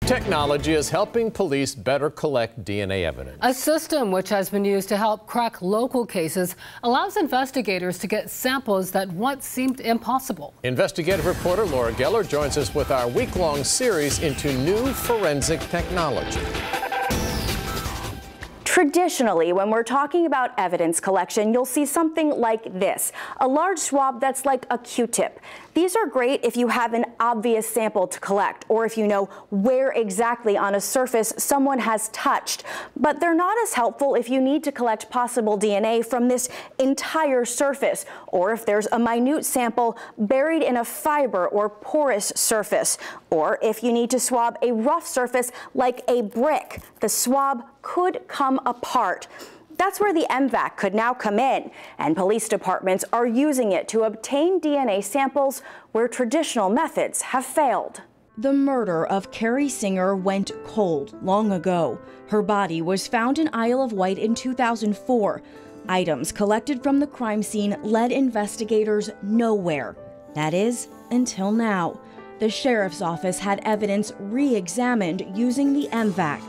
Technology is helping police better collect DNA evidence. A system which has been used to help crack local cases allows investigators to get samples that once seemed impossible. Investigative reporter Laura Geller joins us with our week-long series into new forensic technology. Traditionally, when we're talking about evidence collection, you'll see something like this, a large swab that's like a Q-tip. These are great if you have an obvious sample to collect or if you know where exactly on a surface someone has touched. But they're not as helpful if you need to collect possible DNA from this entire surface or if there's a minute sample buried in a fiber or porous surface, or if you need to swab a rough surface like a brick. The swab could come apart. That's where the MVAC could now come in, and police departments are using it to obtain DNA samples where traditional methods have failed. The murder of Carrie Singer went cold long ago. Her body was found in Isle of Wight in 2004. Items collected from the crime scene led investigators nowhere. That is, until now. The sheriff's office had evidence re-examined using the MVAC.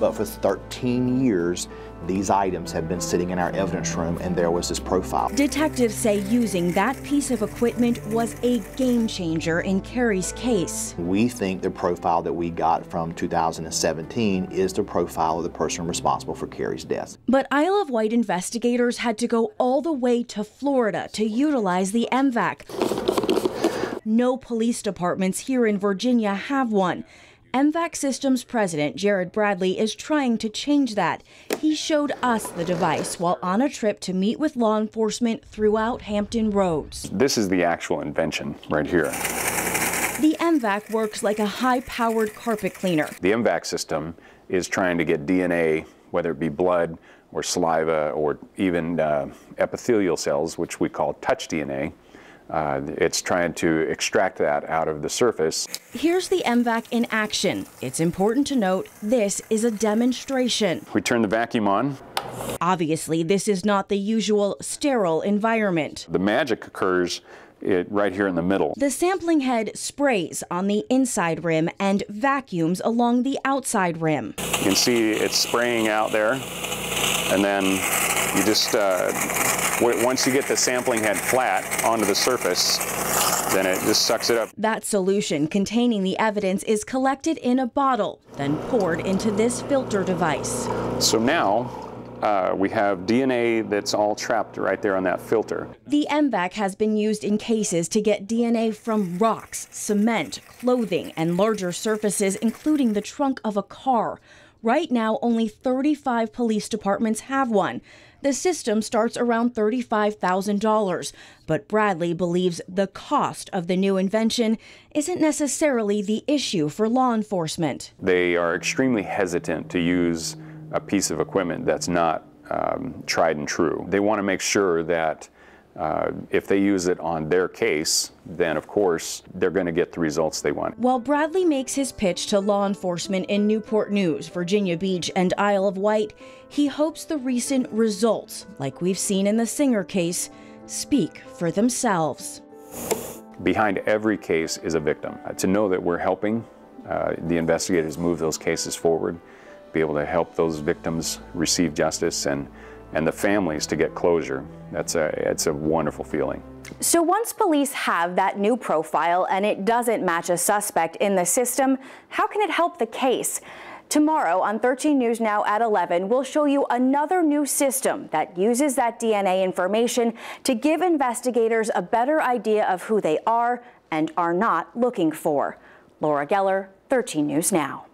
But for 13 years, these items have been sitting in our evidence room, and there was this profile. Detectives say using that piece of equipment was a game changer in Carrie's case. We think the profile that we got from 2017 is the profile of the person responsible for Carrie's death. But Isle of Wight investigators had to go all the way to Florida to utilize the MVAC. No police departments here in Virginia have one. MVAC Systems President Jared Bradley is trying to change that. He showed us the device while on a trip to meet with law enforcement throughout Hampton Roads. This is the actual invention right here. The MVAC works like a high-powered carpet cleaner. The MVAC system is trying to get DNA, whether it be blood or saliva or even epithelial cells, which we call touch DNA. It's trying to extract that out of the surface. Here's the MVAC in action. It's important to note this is a demonstration. We turn the vacuum on. Obviously, this is not the usual sterile environment. The magic occurs right here in the middle. The sampling head sprays on the inside rim and vacuums along the outside rim. You can see it's spraying out there, and then you just once you get the sampling head flat onto the surface, then it just sucks it up. That solution containing the evidence is collected in a bottle, then poured into this filter device. So now we have DNA that's all trapped right there on that filter. The MVAC has been used in cases to get DNA from rocks, cement, clothing, and larger surfaces, including the trunk of a car. Right now, only 35 police departments have one. The system starts around $35,000, but Bradley believes the cost of the new invention isn't necessarily the issue for law enforcement. They are extremely hesitant to use a piece of equipment that's not tried and true. They want to make sure that if they use it on their case, then of course they're going to get the results they want. While Bradley makes his pitch to law enforcement in Newport News, Virginia Beach, and Isle of Wight, he hopes the recent results, like we've seen in the Singer case, speak for themselves. Behind every case is a victim. To know that we're helping the investigators move those cases forward, be able to help those victims receive justice and the families to get closure, it's a wonderful feeling. So once police have that new profile and it doesn't match a suspect in the system, how can it help the case? Tomorrow on 13 News Now at 11, we'll show you another new system that uses that DNA information to give investigators a better idea of who they are and are not looking for. Laura Geller, 13 News Now.